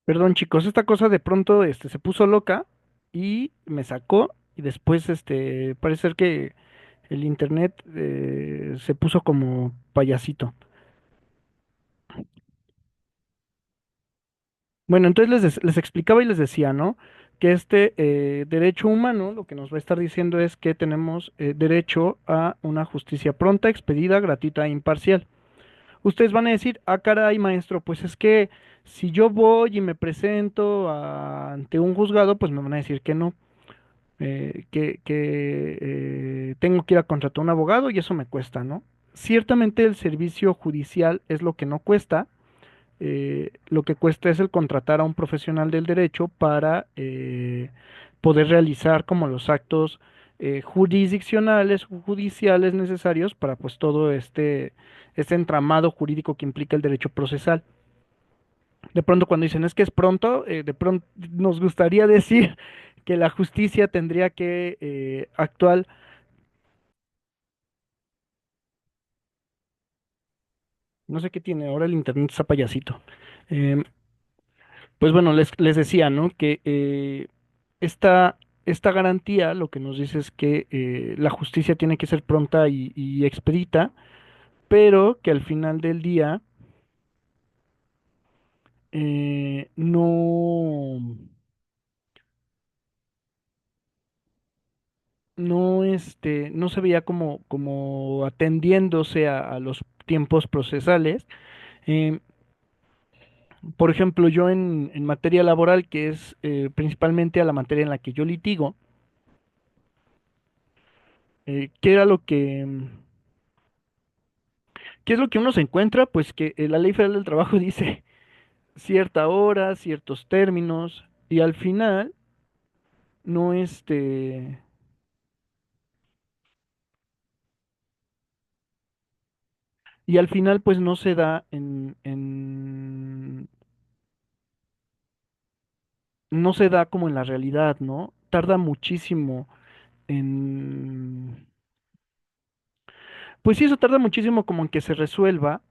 Perdón, chicos, esta cosa de pronto se puso loca y me sacó y después parece ser que el internet se puso como payasito. Bueno, entonces les explicaba y les decía, ¿no? Que este derecho humano lo que nos va a estar diciendo es que tenemos derecho a una justicia pronta, expedida, gratuita e imparcial. Ustedes van a decir, ah, caray, maestro, pues es que si yo voy y me presento ante un juzgado, pues me van a decir que no. Que tengo que ir a contratar un abogado y eso me cuesta, ¿no? Ciertamente el servicio judicial es lo que no cuesta, lo que cuesta es el contratar a un profesional del derecho para poder realizar como los actos jurisdiccionales o judiciales necesarios para pues todo este entramado jurídico que implica el derecho procesal. De pronto cuando dicen es que es pronto, de pronto nos gustaría decir que la justicia tendría que actuar. No sé qué tiene, ahora el internet está payasito. Em, pues bueno, les decía, ¿no? Que esta garantía lo que nos dice es que la justicia tiene que ser pronta y expedita, pero que al final del día no, no se veía como atendiéndose a los tiempos procesales. Em, por ejemplo, yo en materia laboral, que es principalmente a la materia en la que yo litigo, ¿qué era qué es lo que uno se encuentra? Pues que la Ley Federal del Trabajo dice cierta hora, ciertos términos, y al final no y al final pues no se da no se da como en la realidad, ¿no? Tarda muchísimo en, pues sí, eso tarda muchísimo como en que se resuelva,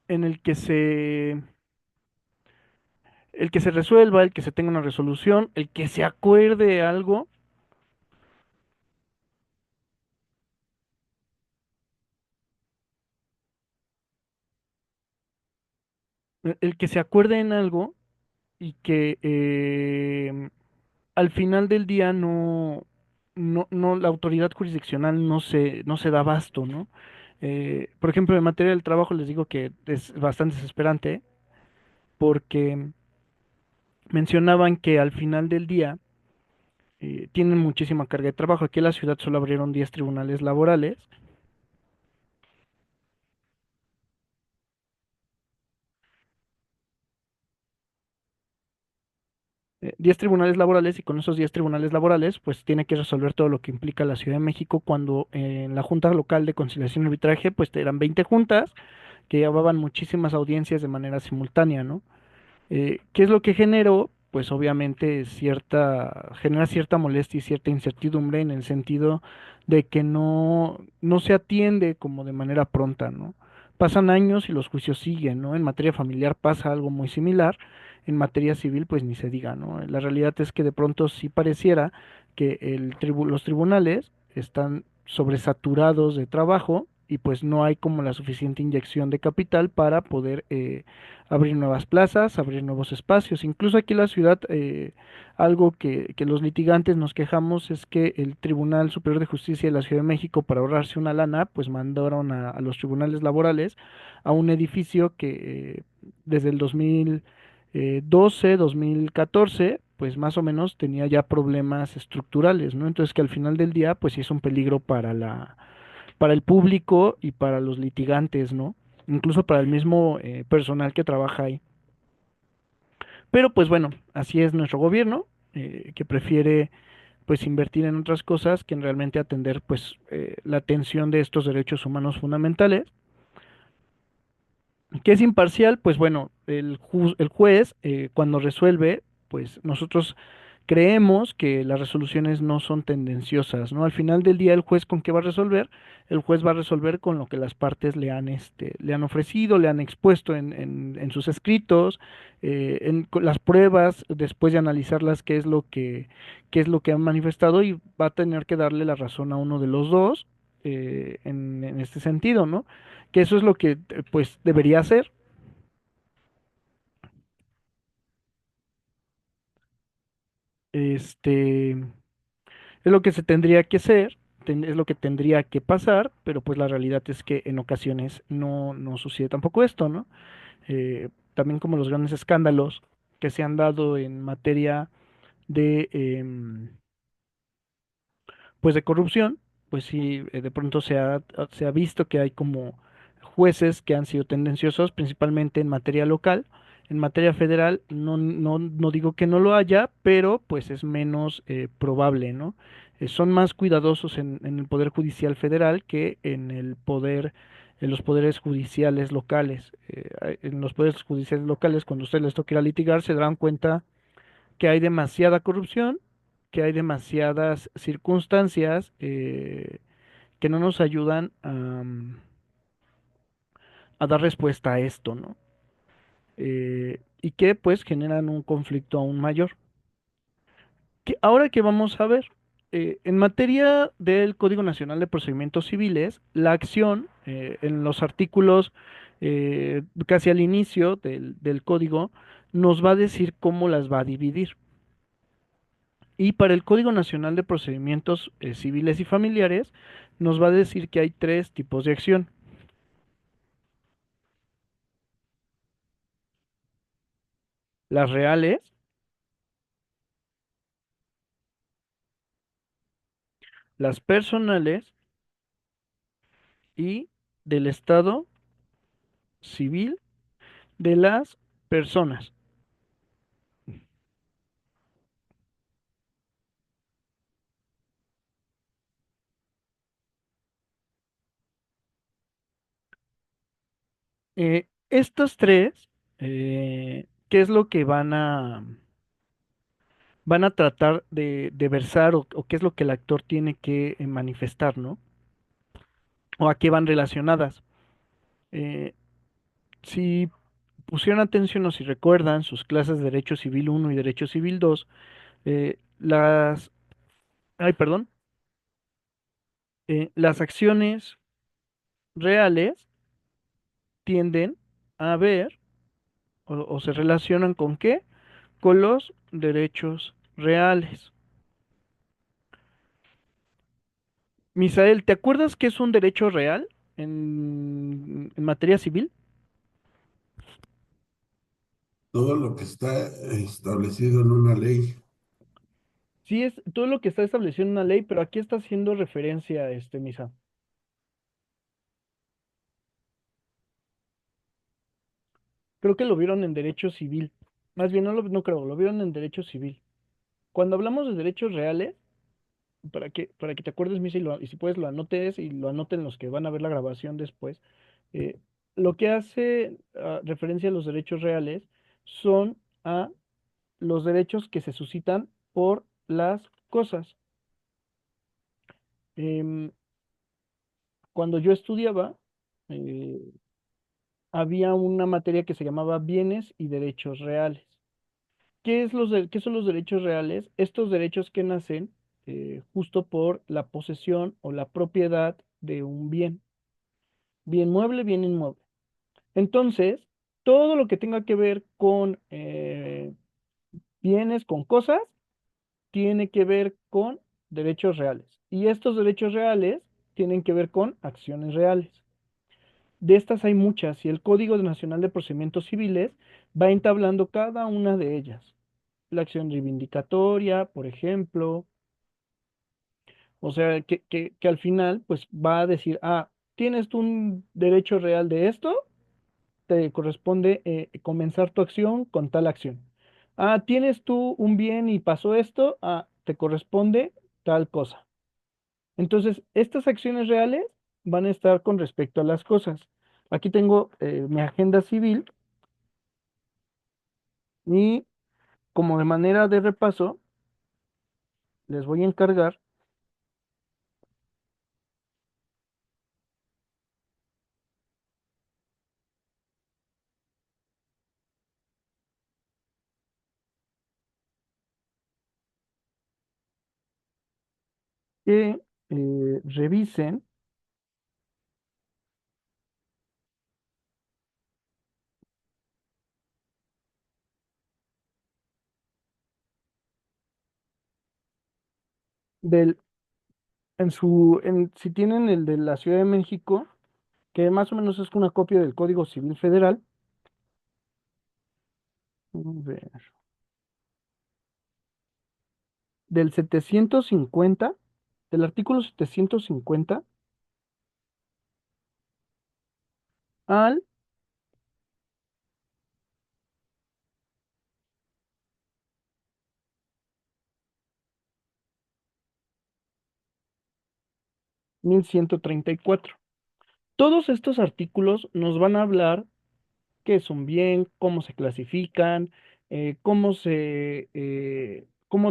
en el que se resuelva, el que se tenga una resolución, el que se acuerde algo, el que se acuerde en algo y que al final del día no, la autoridad jurisdiccional no se da abasto, ¿no? Por ejemplo, en materia del trabajo les digo que es bastante desesperante porque mencionaban que al final del día tienen muchísima carga de trabajo. Aquí en la ciudad solo abrieron 10 tribunales laborales, 10 tribunales laborales y con esos 10 tribunales laborales pues tiene que resolver todo lo que implica la Ciudad de México cuando en la Junta Local de Conciliación y Arbitraje pues eran 20 juntas que llevaban muchísimas audiencias de manera simultánea, ¿no? ¿Qué es lo que generó? Pues obviamente genera cierta molestia y cierta incertidumbre en el sentido de que no se atiende como de manera pronta, ¿no? Pasan años y los juicios siguen, ¿no? En materia familiar pasa algo muy similar, en materia civil pues ni se diga, ¿no? La realidad es que de pronto sí pareciera que los tribunales están sobresaturados de trabajo y pues no hay como la suficiente inyección de capital para poder abrir nuevas plazas, abrir nuevos espacios. Incluso aquí en la ciudad, algo que los litigantes nos quejamos es que el Tribunal Superior de Justicia de la Ciudad de México, para ahorrarse una lana, pues mandaron a los tribunales laborales a un edificio que desde el 2012, 2014, pues más o menos tenía ya problemas estructurales, ¿no? Entonces que al final del día, pues sí es un peligro para para el público y para los litigantes, ¿no? Incluso para el mismo personal que trabaja ahí. Pero pues bueno, así es nuestro gobierno, que prefiere pues invertir en otras cosas que en realmente atender pues la atención de estos derechos humanos fundamentales. ¿Qué es imparcial? Pues bueno, el juez cuando resuelve, pues nosotros creemos que las resoluciones no son tendenciosas, ¿no? Al final del día, el juez con qué va a resolver, el juez va a resolver con lo que las partes le han ofrecido, le han expuesto en sus escritos, con las pruebas, después de analizarlas, qué es lo que han manifestado y va a tener que darle la razón a uno de los dos en este sentido, ¿no? Que eso es lo que pues debería hacer. Este, es lo que se tendría que hacer, es lo que tendría que pasar, pero pues la realidad es que en ocasiones no sucede tampoco esto, ¿no? También como los grandes escándalos que se han dado en materia de, pues de corrupción, pues sí, de pronto se ha visto que hay como jueces que han sido tendenciosos, principalmente en materia local. En materia federal, no digo que no lo haya, pero pues es menos probable, ¿no? Son más cuidadosos en el Poder Judicial Federal que en los poderes judiciales locales. En los poderes judiciales locales, cuando a ustedes les toque ir a litigar, se darán cuenta que hay demasiada corrupción, que hay demasiadas circunstancias que no nos ayudan a dar respuesta a esto, ¿no? Y que pues generan un conflicto aún mayor. Ahora que vamos a ver, en materia del Código Nacional de Procedimientos Civiles, la acción en los artículos casi al inicio del código nos va a decir cómo las va a dividir. Y para el Código Nacional de Procedimientos Civiles y Familiares, nos va a decir que hay tres tipos de acción. Las reales, las personales y del estado civil de las personas. Estas tres, ¿qué es lo que van a tratar de versar o qué es lo que el actor tiene que manifestar, ¿no? O a qué van relacionadas. Eh, si pusieron atención o si recuerdan sus clases de Derecho Civil uno y Derecho Civil 2, las, ay, perdón, las acciones reales tienden a ver o se relacionan con qué? Con los derechos reales. Misael, ¿te acuerdas qué es un derecho real en materia civil? Todo lo que está establecido en una ley. Sí, es todo lo que está establecido en una ley, pero aquí está haciendo referencia a Misa. Creo que lo vieron en derecho civil. Más bien, no creo, lo vieron en derecho civil. Cuando hablamos de derechos reales, para que te acuerdes, Misa, y si puedes lo anotes y lo anoten los que van a ver la grabación después, eh, lo que hace referencia a los derechos reales son a los derechos que se suscitan por las cosas. Em, Cuando yo estudiaba, eh, había una materia que se llamaba bienes y derechos reales. ¿Qué son los derechos reales? Estos derechos que nacen justo por la posesión o la propiedad de un bien mueble, bien inmueble. Entonces, todo lo que tenga que ver con bienes, con cosas, tiene que ver con derechos reales. Y estos derechos reales tienen que ver con acciones reales. De estas hay muchas y el Código Nacional de Procedimientos Civiles va entablando cada una de ellas. La acción reivindicatoria, por ejemplo, o sea, que al final pues va a decir, tienes tú un derecho real de esto, te corresponde comenzar tu acción con tal acción. Tienes tú un bien y pasó esto, te corresponde tal cosa. Entonces, estas acciones reales van a estar con respecto a las cosas. Aquí tengo mi agenda civil y como de manera de repaso, les voy a encargar que revisen del, si tienen el de la Ciudad de México, que más o menos es una copia del Código Civil Federal. A ver, del 750, del artículo 750 al 1134. Todos estos artículos nos van a hablar qué es un bien, cómo se clasifican, cómo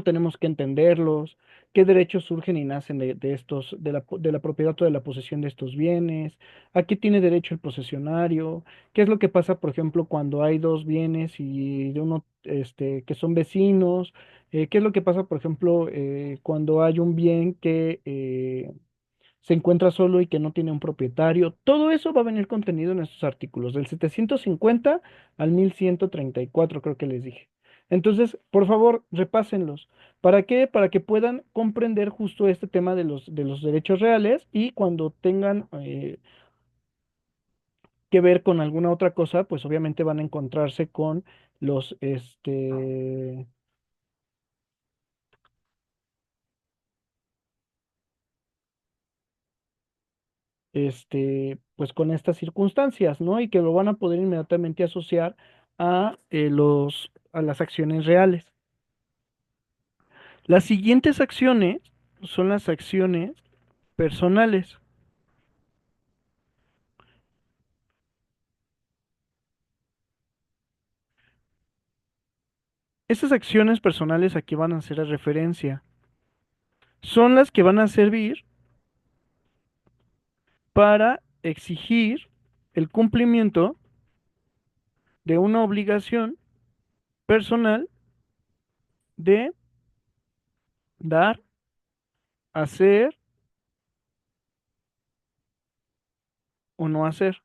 tenemos que entenderlos, qué derechos surgen y nacen de estos, de la propiedad o de la posesión de estos bienes, a qué tiene derecho el posesionario, qué es lo que pasa, por ejemplo, cuando hay dos bienes y de uno, que son vecinos, qué es lo que pasa, por ejemplo, cuando hay un bien que se encuentra solo y que no tiene un propietario. Todo eso va a venir contenido en estos artículos, del 750 al 1134, creo que les dije. Entonces, por favor, repásenlos. ¿Para qué? Para que puedan comprender justo este tema de los derechos reales y cuando tengan que ver con alguna otra cosa, pues obviamente van a encontrarse con los, pues con estas circunstancias, ¿no? Y que lo van a poder inmediatamente asociar a las acciones reales. Las siguientes acciones son las acciones personales. Estas acciones personales aquí van a hacer referencia. Son las que van a servir para exigir el cumplimiento de una obligación personal de dar, hacer o no hacer.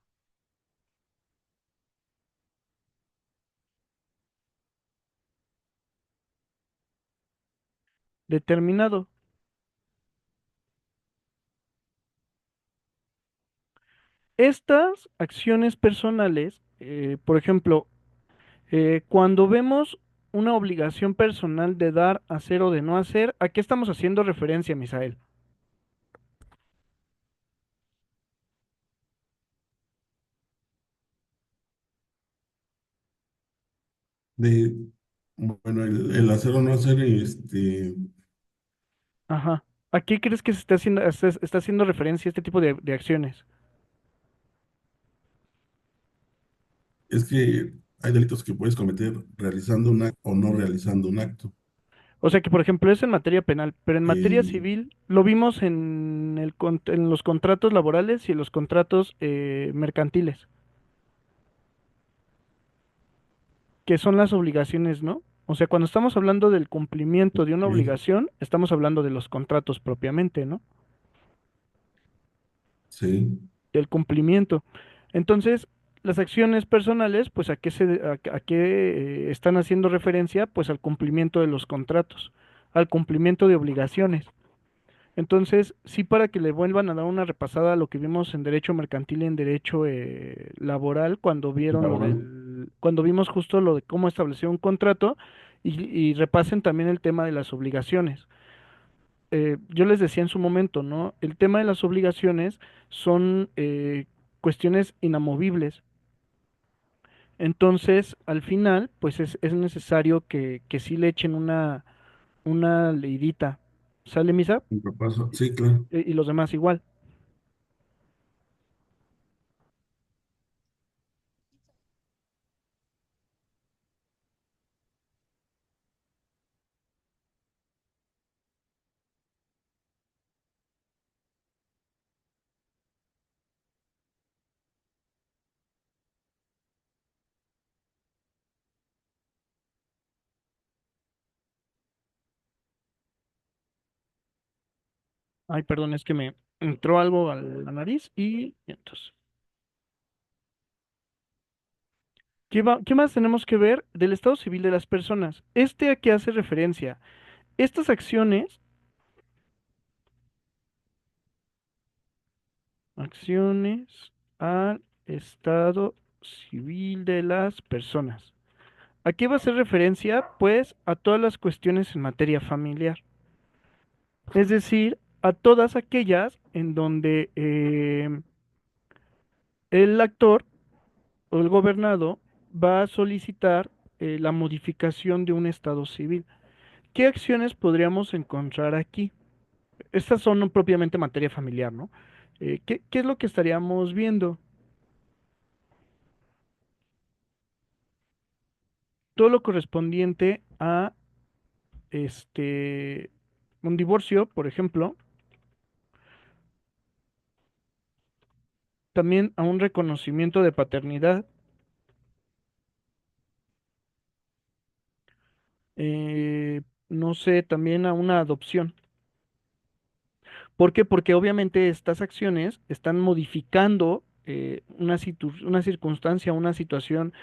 Determinado. Estas acciones personales, por ejemplo, cuando vemos una obligación personal de dar, hacer o de no hacer, ¿a qué estamos haciendo referencia, Misael? De, bueno, el hacer o no hacer, Ajá. ¿A qué crees que se está haciendo referencia este tipo de acciones? es que hay delitos que puedes cometer realizando un acto o no realizando un acto. O sea que, por ejemplo, es en materia penal, pero en materia Eh, civil lo vimos en los contratos laborales y en los contratos mercantiles, que son las obligaciones, ¿no? O sea, cuando estamos hablando del cumplimiento de una ok, obligación, estamos hablando de los contratos propiamente, ¿no? sí, Del cumplimiento. Entonces, las acciones personales, pues a qué están haciendo referencia, pues al cumplimiento de los contratos, al cumplimiento de obligaciones. Entonces, sí, para que le vuelvan a dar una repasada a lo que vimos en derecho mercantil y en derecho laboral, laboral, cuando vimos justo lo de cómo establecer un contrato y repasen también el tema de las obligaciones. Yo les decía en su momento, ¿no? El tema de las obligaciones son cuestiones inamovibles. Entonces, al final, pues es necesario que sí le echen una leidita. ¿Sale, Misa? un repaso, sí, claro. Y los demás igual. Ay, perdón, es que me entró algo a la nariz y entonces. ¿Qué más tenemos que ver del estado civil de las personas? ¿A qué hace referencia? Estas acciones al estado civil de las personas. ¿A qué va a hacer referencia? Pues a todas las cuestiones en materia familiar. Es decir, a todas aquellas en donde el actor o el gobernado va a solicitar la modificación de un estado civil. ¿Qué acciones podríamos encontrar aquí? Estas son no propiamente materia familiar, ¿no? ¿Qué es lo que estaríamos viendo? Todo lo correspondiente a este un divorcio, por ejemplo, también a un reconocimiento de paternidad, eh, no sé, también a una adopción. ¿Por qué? Porque obviamente estas acciones están modificando una circunstancia, una situación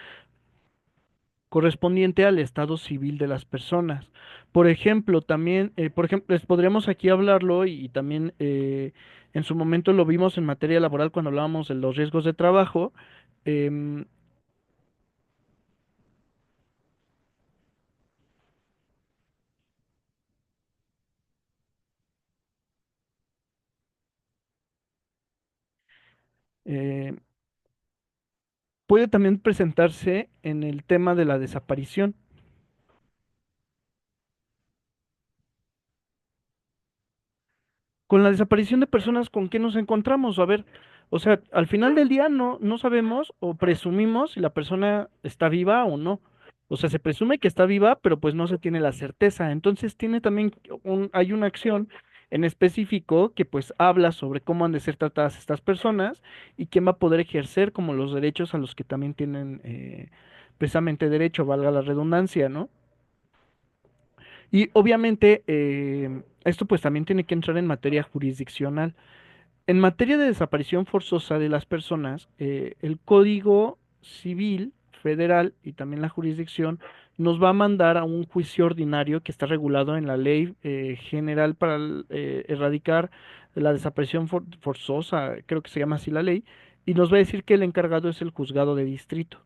correspondiente al estado civil de las personas. Por ejemplo, también, por ejemplo, podríamos aquí hablarlo y también en su momento lo vimos en materia laboral cuando hablábamos de los riesgos de trabajo. em, eh, Puede también presentarse en el tema de la desaparición. Con la desaparición de personas, ¿con qué nos encontramos? A ver, o sea, al final del día no sabemos o presumimos si la persona está viva o no. O sea, se presume que está viva, pero pues no se tiene la certeza. Entonces tiene también hay una acción en específico que pues habla sobre cómo han de ser tratadas estas personas y quién va a poder ejercer como los derechos a los que también tienen precisamente derecho, valga la redundancia, ¿no? Y obviamente esto pues también tiene que entrar en materia jurisdiccional. En materia de desaparición forzosa de las personas, el Código Civil Federal y también la jurisdicción nos va a mandar a un juicio ordinario que está regulado en la Ley General para erradicar la desaparición forzosa, creo que se llama así la ley, y nos va a decir que el encargado es el juzgado de distrito.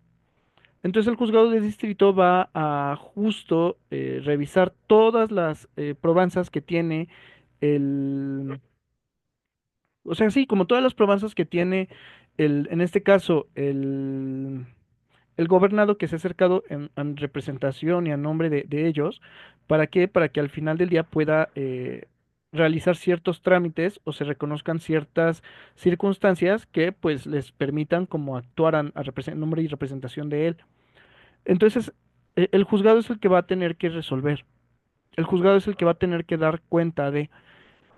Entonces el juzgado de distrito va a justo revisar todas las probanzas que tiene el, o sea, sí, como todas las probanzas que tiene en este caso, el gobernado que se ha acercado en representación y a nombre de ellos. ¿Para qué? Para que al final del día pueda realizar ciertos trámites o se reconozcan ciertas circunstancias que pues les permitan como actuar en nombre y representación de él. Entonces, el juzgado es el que va a tener que resolver. El juzgado es el que va a tener que dar cuenta de,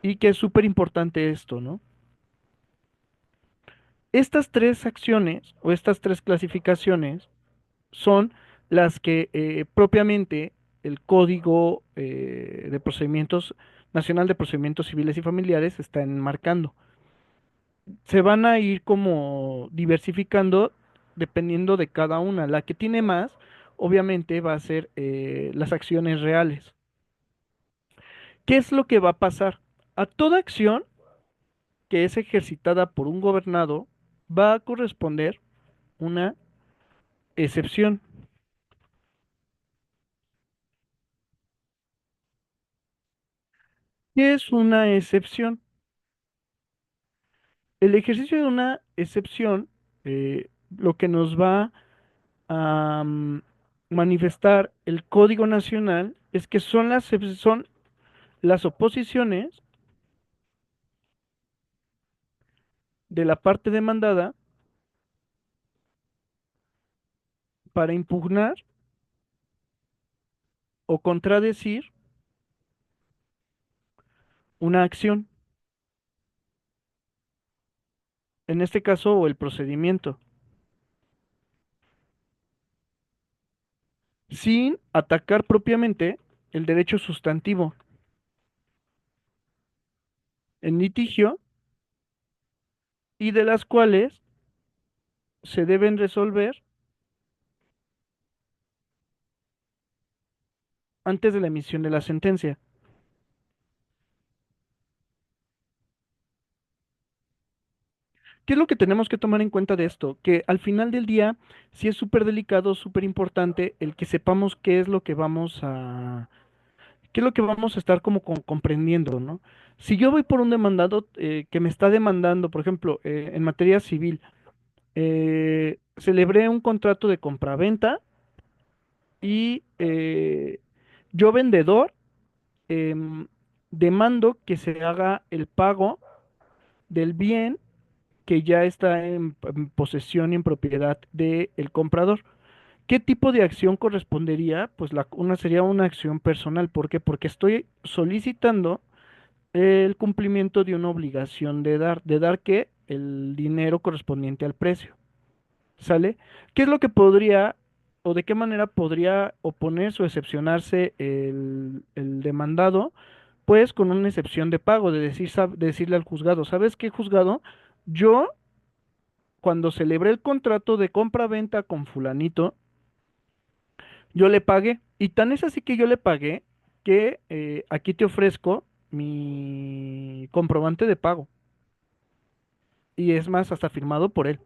y que es súper importante esto, ¿no? Estas tres acciones o estas tres clasificaciones son las que propiamente el Código de Procedimientos Nacional de Procedimientos Civiles y Familiares está enmarcando. Se van a ir como diversificando dependiendo de cada una. La que tiene más, obviamente, va a ser las acciones reales. ¿Qué es lo que va a pasar? A toda acción que es ejercitada por un gobernado va a corresponder una excepción. ¿Qué es una excepción? El ejercicio de una excepción lo que nos va a manifestar el Código Nacional es que son las oposiciones de la parte demandada para impugnar o contradecir una acción, en este caso, o el procedimiento, sin atacar propiamente el derecho sustantivo. en litigio y de las cuales se deben resolver antes de la emisión de la sentencia. ¿Qué es lo que tenemos que tomar en cuenta de esto? Que al final del día sí es súper delicado, súper importante el que sepamos qué es lo que vamos a estar como comprendiendo, ¿no? Si yo voy por un demandado que me está demandando, por ejemplo, en materia civil, celebré un contrato de compraventa y yo vendedor em, demando que se haga el pago del bien que ya está en posesión y en propiedad del comprador. ¿Qué tipo de acción correspondería? Pues una sería una acción personal. ¿Por qué? Porque estoy solicitando el cumplimiento de una obligación de dar que el dinero correspondiente al precio. ¿Sale? ¿Qué es lo que podría o de qué manera podría oponerse o excepcionarse el demandado? Pues con una excepción de pago, de decirle al juzgado, ¿sabes qué, juzgado? Yo, cuando celebré el contrato de compra-venta con fulanito, yo le pagué. Y tan es así que yo le pagué que aquí te ofrezco mi comprobante de pago. Y es más, hasta firmado por él.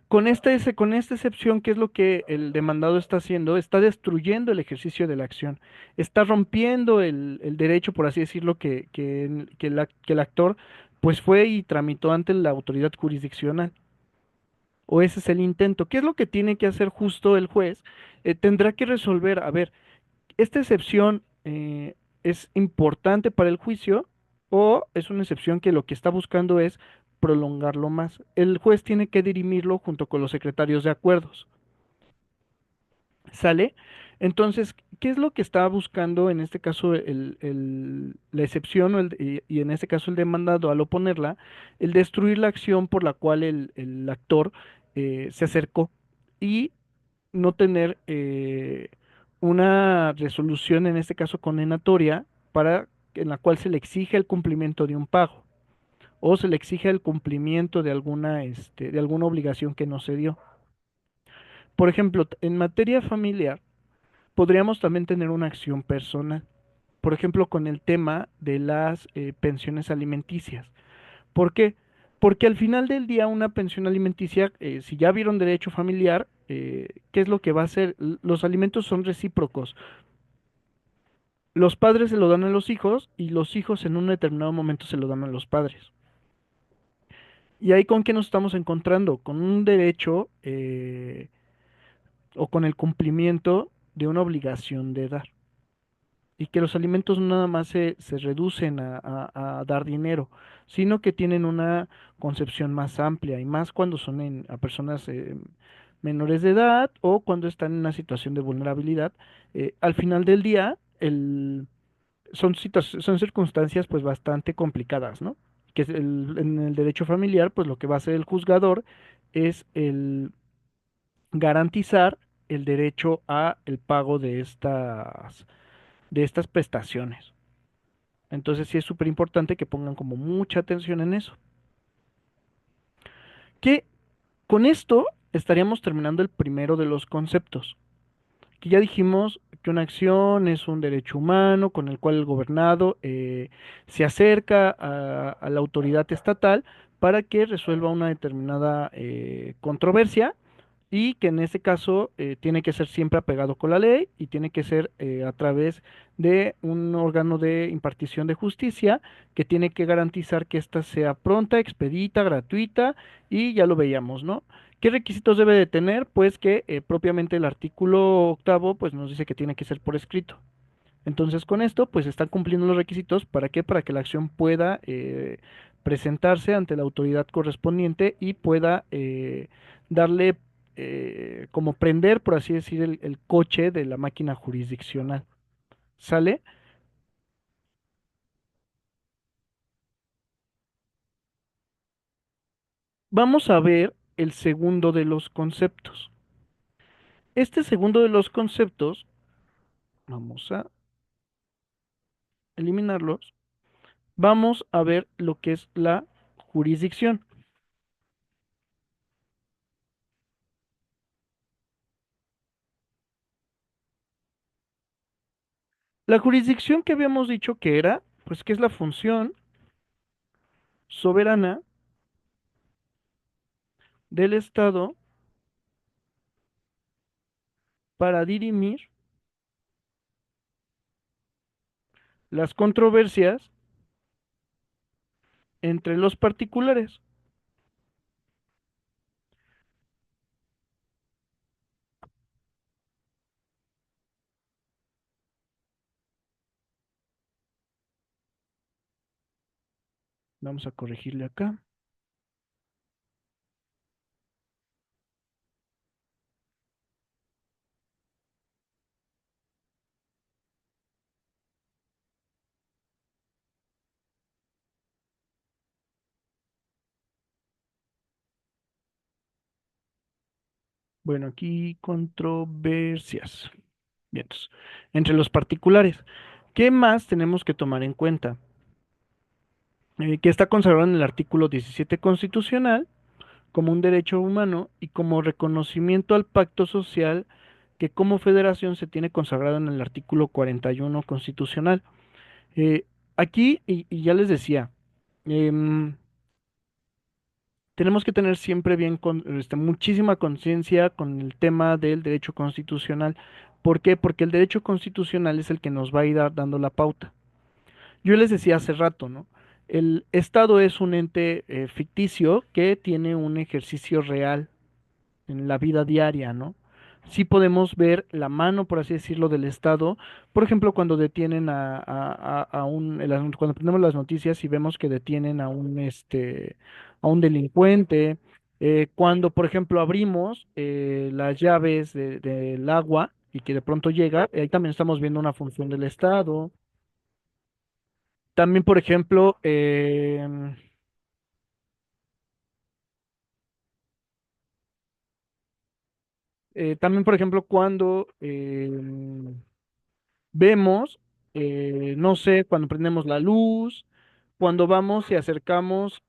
Con esta excepción, ¿qué es lo que el demandado está haciendo? Está destruyendo el ejercicio de la acción, está rompiendo el derecho, por así decirlo, que el actor pues fue y tramitó ante la autoridad jurisdiccional. O ese es el intento. ¿Qué es lo que tiene que hacer justo el juez? Tendrá que resolver, a ver, ¿esta excepción es importante para el juicio o es una excepción que lo que está buscando es prolongarlo más? El juez tiene que dirimirlo junto con los secretarios de acuerdos. ¿Sale? Entonces, ¿qué es lo que está buscando en este caso la excepción y en este caso el demandado al oponerla? El destruir la acción por la cual el actor se acercó y no tener una resolución, en este caso condenatoria, en la cual se le exige el cumplimiento de un pago o se le exige el cumplimiento de de alguna obligación que no se dio. Por ejemplo, en materia familiar, podríamos también tener una acción personal. Por ejemplo, con el tema de las pensiones alimenticias. ¿Por qué? Porque al final del día una pensión alimenticia, si ya vieron derecho familiar, ¿qué es lo que va a hacer? Los alimentos son recíprocos. Los padres se lo dan a los hijos y los hijos en un determinado momento se lo dan a los padres. ¿Y ahí con qué nos estamos encontrando? Con un derecho o con el cumplimiento de una obligación de dar. Y que los alimentos no nada más se reducen a dar dinero, sino que tienen una concepción más amplia y más cuando son a personas menores de edad o cuando están en una situación de vulnerabilidad. Al final del día, son circunstancias pues bastante complicadas, ¿no? En el derecho familiar, pues lo que va a hacer el juzgador es el garantizar el derecho a el pago de estas prestaciones. Entonces sí es súper importante que pongan como mucha atención en eso. Que con esto estaríamos terminando el primero de los conceptos, que ya dijimos que una acción es un derecho humano con el cual el gobernado se acerca a la autoridad estatal para que resuelva una determinada controversia y que en este caso tiene que ser siempre apegado con la ley y tiene que ser a través de un órgano de impartición de justicia que tiene que garantizar que ésta sea pronta, expedita, gratuita y ya lo veíamos, ¿no? ¿Qué requisitos debe de tener? Pues que propiamente el artículo octavo pues nos dice que tiene que ser por escrito. Entonces, con esto, pues están cumpliendo los requisitos. ¿Para qué? Para que la acción pueda presentarse ante la autoridad correspondiente y pueda darle como prender, por así decir, el coche de la máquina jurisdiccional. ¿Sale? Vamos a ver el segundo de los conceptos. Este segundo de los conceptos, vamos a eliminarlos, Vamos a ver lo que es la jurisdicción. La jurisdicción que habíamos dicho que era, pues que es la función soberana del Estado para dirimir las controversias entre los particulares. Vamos a corregirle acá. Bueno, aquí controversias. Bien, entonces, entre los particulares. ¿Qué más tenemos que tomar en cuenta? Que está consagrado en el artículo 17 constitucional como un derecho humano y como reconocimiento al pacto social que como federación se tiene consagrado en el artículo 41 constitucional. Eh, Aquí, y ya les decía, em, tenemos que tener siempre bien muchísima conciencia con el tema del derecho constitucional. ¿Por qué? Porque el derecho constitucional es el que nos va a ir dando la pauta. Yo les decía hace rato, ¿no? El Estado es un ente ficticio que tiene un ejercicio real en la vida diaria, ¿no? Sí podemos ver la mano, por así decirlo, del Estado, por ejemplo, cuando detienen cuando prendemos las noticias y vemos que detienen a un delincuente, cuando, por ejemplo, abrimos las llaves del agua y que de pronto llega, ahí también estamos viendo una función del Estado. También, por ejemplo, también, por ejemplo, cuando vemos, no sé, cuando prendemos la luz, cuando vamos y acercamos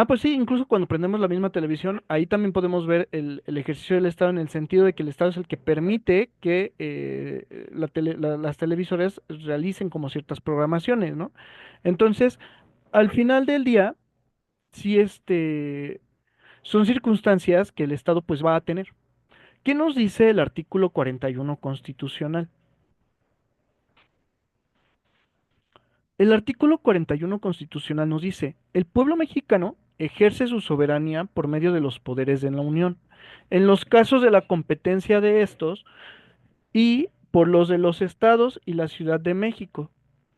pues sí, incluso cuando prendemos la misma televisión, ahí también podemos ver el ejercicio del Estado en el sentido de que el Estado es el que permite que las televisoras realicen como ciertas programaciones, ¿no? Entonces, al final del día, sí, son circunstancias que el Estado pues va a tener. ¿Qué nos dice el artículo 41 constitucional? El artículo 41 constitucional nos dice, el pueblo mexicano ejerce su soberanía por medio de los poderes de la Unión, en los casos de la competencia de estos y por los de los estados y la Ciudad de México,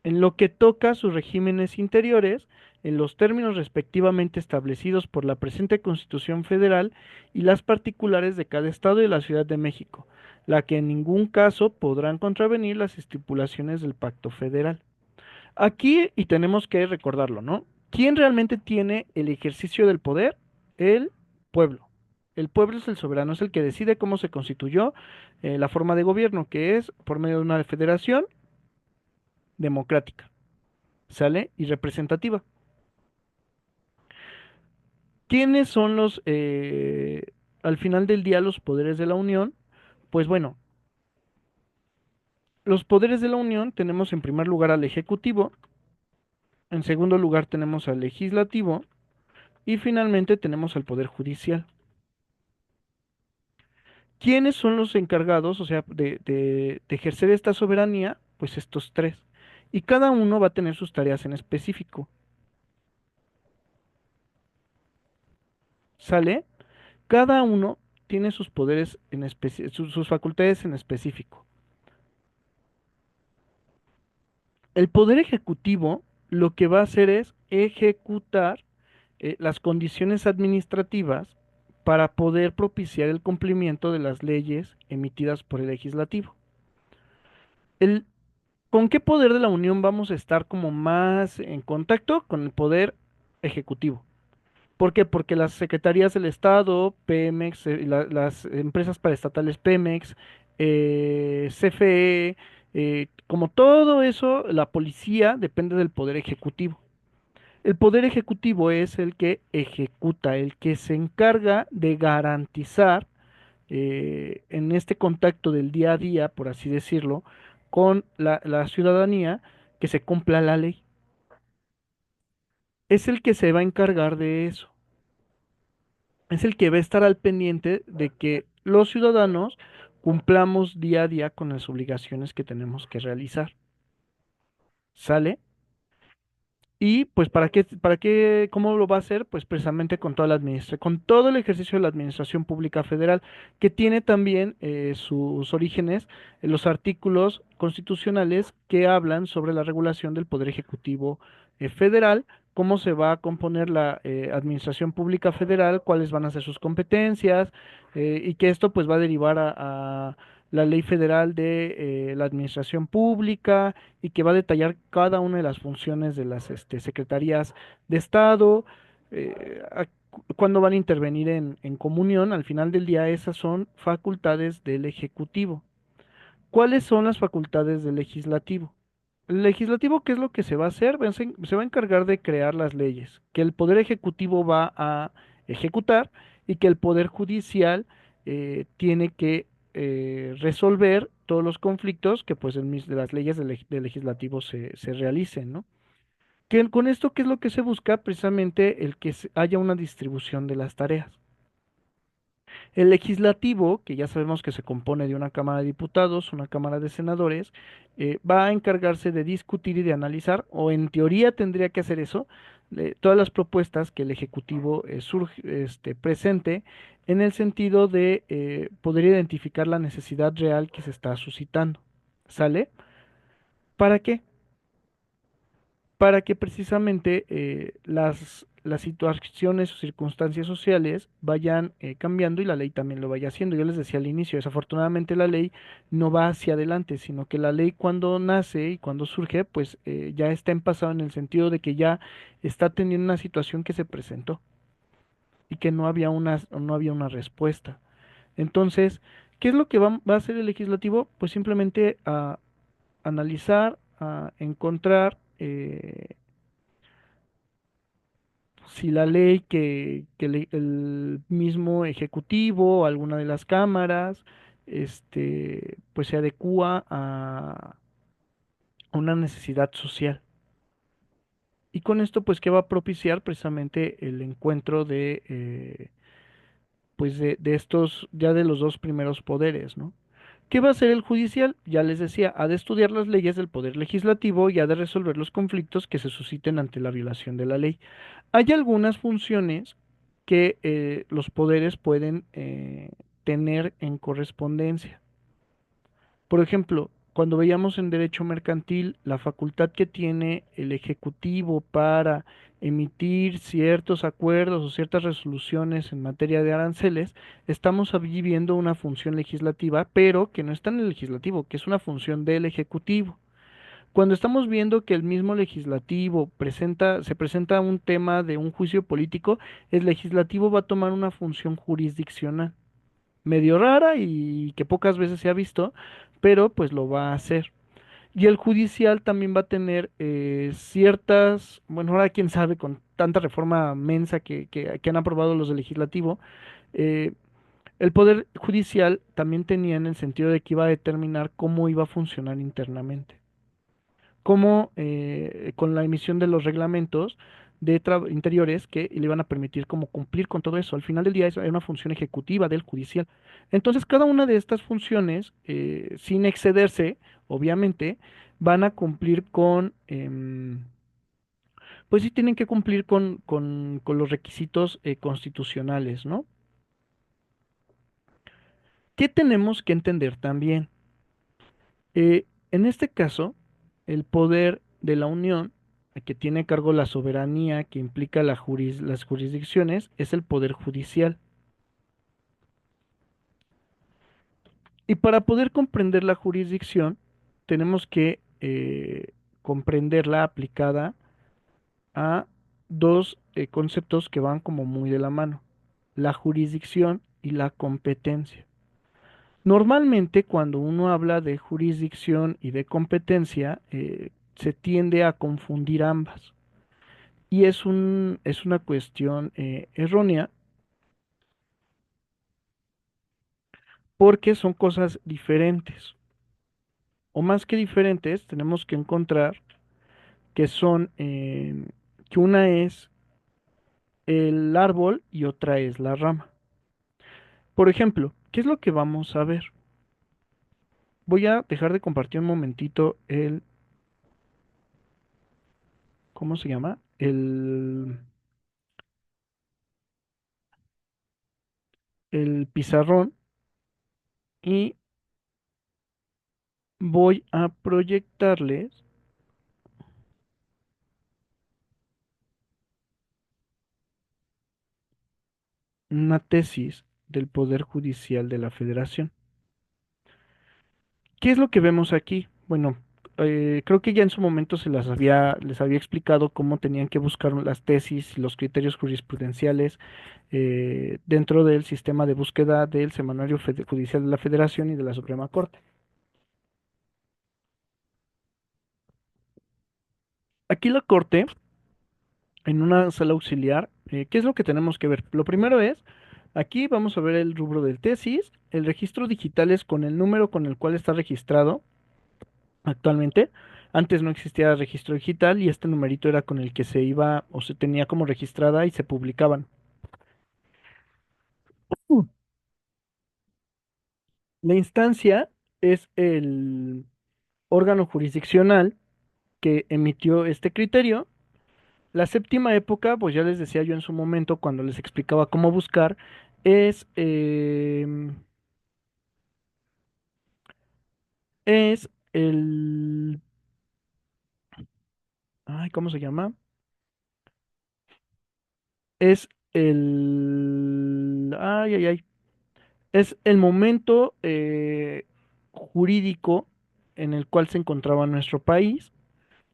en lo que toca a sus regímenes interiores, en los términos respectivamente establecidos por la presente Constitución Federal y las particulares de cada estado y la Ciudad de México, la que en ningún caso podrán contravenir las estipulaciones del Pacto Federal. Aquí, y tenemos que recordarlo, ¿no? ¿Quién realmente tiene el ejercicio del poder? El pueblo. El pueblo es el soberano, es el que decide cómo se constituyó la forma de gobierno, que es por medio de una federación democrática, ¿sale? Y representativa. ¿Quiénes son al final del día, los poderes de la Unión? Pues bueno, los poderes de la Unión tenemos en primer lugar al Ejecutivo, en segundo lugar tenemos al Legislativo y finalmente tenemos al Poder Judicial. ¿Quiénes son los encargados, o sea, de ejercer esta soberanía? Pues estos tres. Y cada uno va a tener sus tareas en específico. ¿Sale? Cada uno tiene sus poderes sus facultades en específico. El poder ejecutivo lo que va a hacer es ejecutar las condiciones administrativas para poder propiciar el cumplimiento de las leyes emitidas por el legislativo. El ¿Con qué poder de la Unión vamos a estar como más en contacto? Con el poder ejecutivo. ¿Por qué? Porque las secretarías del Estado, Pemex, las empresas paraestatales Pemex, CFE, Como todo eso, la policía depende del poder ejecutivo. El poder ejecutivo es el que ejecuta, el que se encarga de garantizar en este contacto del día a día, por así decirlo, con la ciudadanía, que se cumpla la ley. Es el que se va a encargar de eso. Es el que va a estar al pendiente de que los ciudadanos cumplamos día a día con las obligaciones que tenemos que realizar. ¿Sale? Y pues cómo lo va a hacer? Pues precisamente con toda con todo el ejercicio de la administración pública federal, que tiene también sus orígenes en los artículos constitucionales que hablan sobre la regulación del poder ejecutivo federal, cómo se va a componer la administración pública federal, cuáles van a ser sus competencias, y que esto pues va a derivar a la ley federal de la administración pública y que va a detallar cada una de las funciones de las secretarías de Estado, cuándo van a intervenir en comunión. Al final del día, esas son facultades del Ejecutivo. ¿Cuáles son las facultades del legislativo? El legislativo, ¿qué es lo que se va a hacer? Se va a encargar de crear las leyes, que el poder ejecutivo va a ejecutar y que el poder judicial tiene que resolver todos los conflictos que pues de las leyes del legislativo se realicen, ¿no? Con esto, ¿qué es lo que se busca? Precisamente el que haya una distribución de las tareas. El legislativo, que ya sabemos que se compone de una Cámara de Diputados, una Cámara de Senadores, va a encargarse de discutir y de analizar, o en teoría tendría que hacer eso, todas las propuestas que el Ejecutivo presente en el sentido de poder identificar la necesidad real que se está suscitando. ¿Sale? ¿Para qué? Para que precisamente las situaciones o circunstancias sociales vayan cambiando y la ley también lo vaya haciendo. Yo les decía al inicio, desafortunadamente la ley no va hacia adelante, sino que la ley cuando nace y cuando surge, pues ya está en pasado en el sentido de que ya está teniendo una situación que se presentó y que no había una respuesta. Entonces, ¿qué es lo que va a hacer el legislativo? Pues simplemente a analizar, a encontrar si la ley el mismo ejecutivo o alguna de las cámaras, pues se adecúa a una necesidad social. Y con esto, pues, ¿qué va a propiciar? Precisamente el encuentro pues, de estos, ya de los dos primeros poderes, ¿no? ¿Qué va a hacer el judicial? Ya les decía, ha de estudiar las leyes del poder legislativo y ha de resolver los conflictos que se susciten ante la violación de la ley. Hay algunas funciones que los poderes pueden tener en correspondencia. Por ejemplo, cuando veíamos en derecho mercantil la facultad que tiene el Ejecutivo para emitir ciertos acuerdos o ciertas resoluciones en materia de aranceles, estamos allí viendo una función legislativa, pero que no está en el legislativo, que es una función del Ejecutivo. Cuando estamos viendo que el mismo legislativo se presenta un tema de un juicio político, el legislativo va a tomar una función jurisdiccional, medio rara y que pocas veces se ha visto, pero pues lo va a hacer. Y el judicial también va a tener ciertas, bueno, ahora quién sabe, con tanta reforma mensa que han aprobado los del legislativo, eh, el poder judicial también tenía en el sentido de que iba a determinar cómo iba a funcionar internamente como con la emisión de los reglamentos interiores que le iban a permitir como cumplir con todo eso. Al final del día es una función ejecutiva del judicial. Entonces, cada una de estas funciones, sin excederse, obviamente, van a cumplir pues sí tienen que cumplir con los requisitos constitucionales, ¿no? ¿Qué tenemos que entender también? En este caso, el poder de la Unión, que tiene a cargo la soberanía que implica las jurisdicciones, es el poder judicial. Y para poder comprender la jurisdicción, tenemos que comprenderla aplicada a dos conceptos que van como muy de la mano, la jurisdicción y la competencia. Normalmente cuando uno habla de jurisdicción y de competencia, se tiende a confundir ambas. Y es una cuestión errónea porque son cosas diferentes. O más que diferentes, tenemos que encontrar que son, que una es el árbol y otra es la rama. Por ejemplo, ¿qué es lo que vamos a ver? Voy a dejar de compartir un momentito ¿cómo se llama? El pizarrón y voy a proyectarles una tesis del Poder Judicial de la Federación. ¿Qué es lo que vemos aquí? Bueno, creo que ya en su momento les había explicado cómo tenían que buscar las tesis y los criterios jurisprudenciales dentro del sistema de búsqueda del Semanario Judicial de la Federación y de la Suprema Corte. Aquí la Corte, en una sala auxiliar, ¿qué es lo que tenemos que ver? Lo primero es, aquí vamos a ver el rubro del tesis, el registro digital es con el número con el cual está registrado actualmente. Antes no existía registro digital y este numerito era con el que se iba o se tenía como registrada y se publicaban. Mm. La instancia es el órgano jurisdiccional que emitió este criterio. La séptima época, pues ya les decía yo en su momento cuando les explicaba cómo buscar, es, es el... Ay, ¿cómo se llama? Es el... Ay, ay, ay. Es el momento jurídico en el cual se encontraba nuestro país.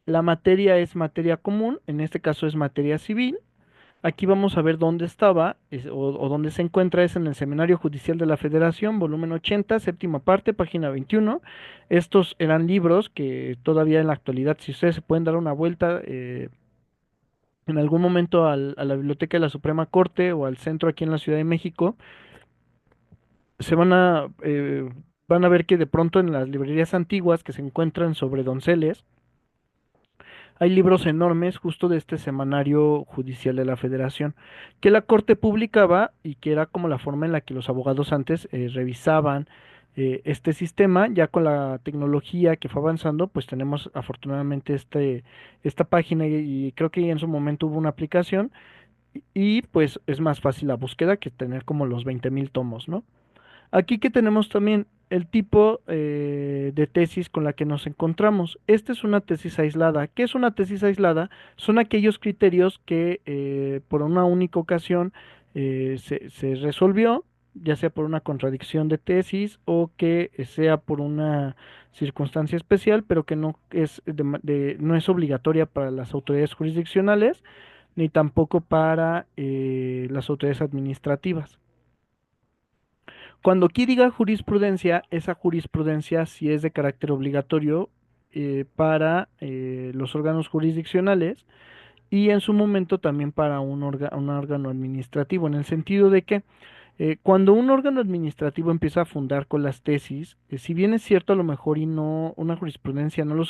La materia es materia común, en este caso es materia civil. Aquí vamos a ver dónde estaba o dónde se encuentra, es en el Seminario Judicial de la Federación, volumen 80, séptima parte, página 21. Estos eran libros que todavía en la actualidad, si ustedes se pueden dar una vuelta en algún momento a la Biblioteca de la Suprema Corte o al centro aquí en la Ciudad de México, se van a ver que de pronto en las librerías antiguas que se encuentran sobre donceles, hay libros enormes justo de este semanario judicial de la Federación, que la Corte publicaba y que era como la forma en la que los abogados antes revisaban este sistema. Ya con la tecnología que fue avanzando, pues tenemos afortunadamente esta página y creo que en su momento hubo una aplicación y pues es más fácil la búsqueda que tener como los 20,000 tomos, ¿no? Aquí que tenemos también el tipo de tesis con la que nos encontramos. Esta es una tesis aislada. ¿Qué es una tesis aislada? Son aquellos criterios que por una única ocasión se resolvió, ya sea por una contradicción de tesis o que sea por una circunstancia especial, pero que no es, no es obligatoria para las autoridades jurisdiccionales ni tampoco para las autoridades administrativas. Cuando aquí diga jurisprudencia, esa jurisprudencia sí es de carácter obligatorio para los órganos jurisdiccionales y en su momento también para un órgano administrativo, en el sentido de que cuando un órgano administrativo empieza a fundar con las tesis, si bien es cierto a lo mejor y no, una jurisprudencia no lo